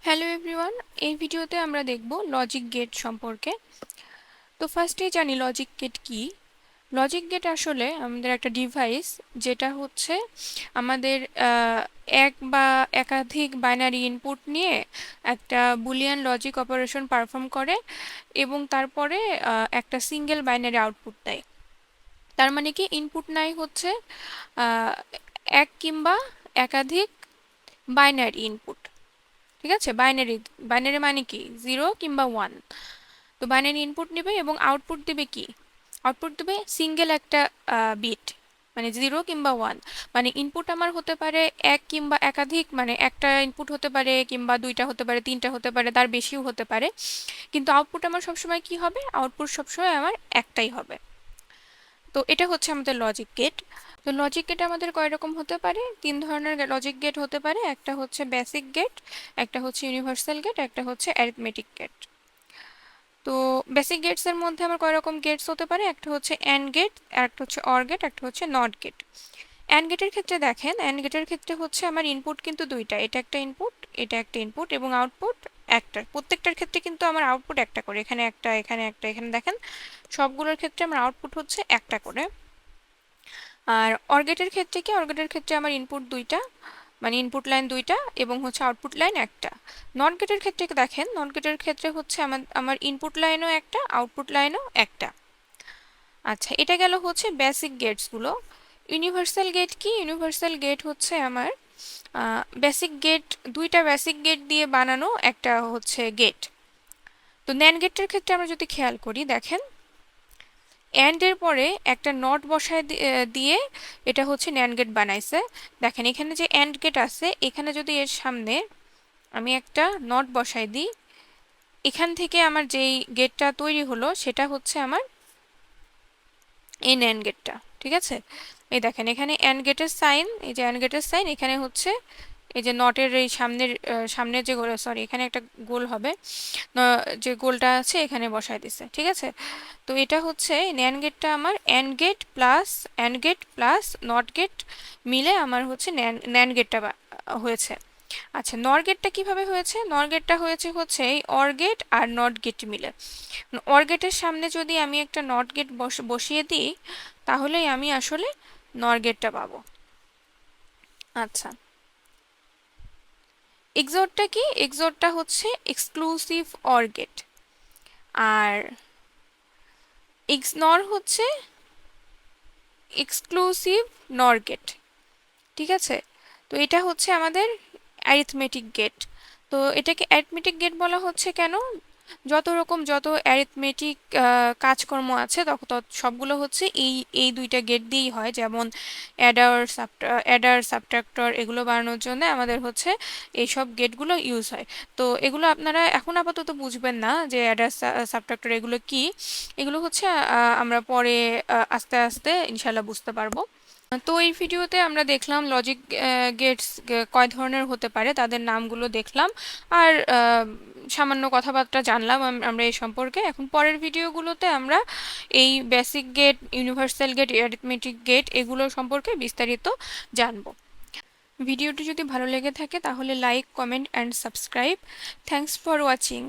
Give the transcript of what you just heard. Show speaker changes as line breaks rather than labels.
Hello everyone, এই ভিডিওতে আমরা দেখব লজিক গেট সম্পর্কে। তো ফার্স্টেই জানি লজিক গেট কি। লজিক গেট আসলে আমাদের একটা ডিভাইস, যেটা হচ্ছে আমাদের এক বা একাধিক বাইনারি ইনপুট নিয়ে একটা বুলিয়ান লজিক অপারেশন পারফর্ম করে এবং তারপরে একটা সিঙ্গেল বাইনারি আউটপুট দেয়। তার মানে কি, ইনপুট নাই হচ্ছে এক কিংবা একাধিক বাইনারি ইনপুট। ঠিক আছে, বাইনারি বাইনারি মানে কি, 0 কিংবা 1। তো বাইনারি ইনপুট নেবে এবং আউটপুট দেবে কি, আউটপুট দেবে সিঙ্গেল একটা বিট, মানে 0 কিংবা 1। মানে ইনপুট আমার হতে পারে এক কিংবা একাধিক, মানে একটা ইনপুট হতে পারে কিংবা দুইটা হতে পারে, তিনটা হতে পারে, তার বেশিও হতে পারে, কিন্তু আউটপুট আমার সবসময় কি হবে, আউটপুট সবসময় আমার একটাই হবে। তো এটা হচ্ছে আমাদের লজিক গেট। তো লজিক গেট আমাদের কয় রকম হতে পারে? তিন ধরনের লজিক গেট হতে পারে। একটা হচ্ছে বেসিক গেট, একটা হচ্ছে ইউনিভার্সাল গেট, একটা হচ্ছে অ্যারিথমেটিক গেট। তো বেসিক গেটস এর মধ্যে আমার কয় রকম গেটস হতে পারে? একটা হচ্ছে অ্যান্ড গেট, আর একটা হচ্ছে অর গেট, একটা হচ্ছে নট গেট। অ্যান্ড গেটের ক্ষেত্রে দেখেন, অ্যান্ড গেটের ক্ষেত্রে হচ্ছে আমার ইনপুট কিন্তু দুইটা, এটা একটা ইনপুট, এটা একটা ইনপুট, এবং আউটপুট একটা। প্রত্যেকটার ক্ষেত্রে কিন্তু আমার আউটপুট একটা করে, এখানে একটা, এখানে একটা, এখানে দেখেন সবগুলোর ক্ষেত্রে আমার আউটপুট হচ্ছে একটা করে। আর অর গেটের ক্ষেত্রে কি, অর গেটের ক্ষেত্রে আমার ইনপুট দুইটা, মানে ইনপুট লাইন দুইটা এবং হচ্ছে আউটপুট লাইন একটা। নট গেটের ক্ষেত্রে দেখেন, নট গেটের ক্ষেত্রে হচ্ছে আমার ইনপুট লাইনও একটা, আউটপুট লাইনও একটা। আচ্ছা, এটা গেল হচ্ছে বেসিক গেটসগুলো। ইউনিভার্সাল গেট কি? ইউনিভার্সাল গেট হচ্ছে আমার বেসিক গেট, দুইটা বেসিক গেট দিয়ে বানানো একটা হচ্ছে গেট। তো ন্যান্ড গেটের ক্ষেত্রে আমরা যদি খেয়াল করি, দেখেন অ্যান্ড এর পরে একটা নট বসায় দিয়ে এটা হচ্ছে ন্যান্ড গেট বানাইছে। দেখেন এখানে যে অ্যান্ড গেট আছে, এখানে যদি এর সামনে আমি একটা নট বসাই দিই, এখান থেকে আমার যেই গেটটা তৈরি হলো সেটা হচ্ছে আমার এই ন্যান্ড গেটটা। ঠিক আছে, এই দেখেন এখানে অ্যান্ড গেটের সাইন, এই যে অ্যান্ড গেটের সাইন, এখানে হচ্ছে এই যে নটের এই সামনের যে গোল, সরি এখানে একটা গোল হবে, যে গোলটা আছে এখানে বসাই দিছে। ঠিক আছে, তো এটা হচ্ছে ন্যান্ড গেটটা আমার AND gate plus NOT gate মিলে আমার হচ্ছে ন্যান্ড গেটটা হয়েছে। আচ্ছা, নর গেটটা কিভাবে হয়েছে? নর গেটটা হয়েছে হচ্ছে এই অর গেট আর নট গেট মিলে। অর গেটের সামনে যদি আমি একটা নট গেট বসিয়ে দিই, তাহলেই আমি আসলে নর গেটটা পাবো। আচ্ছা, এক্সোরটা কি? এক্সোরটা হচ্ছে এক্সক্লুসিভ অর গেট, আর নর হচ্ছে এক্সক্লুসিভ নর গেট। ঠিক আছে, তো এটা হচ্ছে আমাদের অ্যারিথমেটিক গেট। তো এটাকে অ্যারিথমেটিক গেট বলা হচ্ছে কেন? যত অ্যারিথমেটিক কাজকর্ম আছে তখন সবগুলো হচ্ছে এই এই দুইটা গেট দিয়েই হয়। যেমন অ্যাডার, সাবট্রাক্টর, এগুলো বানানোর জন্য আমাদের হচ্ছে এইসব গেটগুলো ইউজ হয়। তো এগুলো আপনারা এখন আপাতত বুঝবেন না যে অ্যাডার, সাবট্রাক্টর এগুলো কি। এগুলো হচ্ছে আমরা পরে আস্তে আস্তে ইনশাল্লাহ বুঝতে পারবো। তো এই ভিডিওতে আমরা দেখলাম লজিক গেটস কয় ধরনের হতে পারে, তাদের নামগুলো দেখলাম, আর সামান্য কথাবার্তা জানলাম আমরা এই সম্পর্কে। এখন পরের ভিডিওগুলোতে আমরা এই basic gate, universal gate, arithmetic gate এগুলো সম্পর্কে বিস্তারিত জানব। ভিডিওটি যদি ভালো লেগে থাকে তাহলে like, comment and subscribe. Thanks for watching.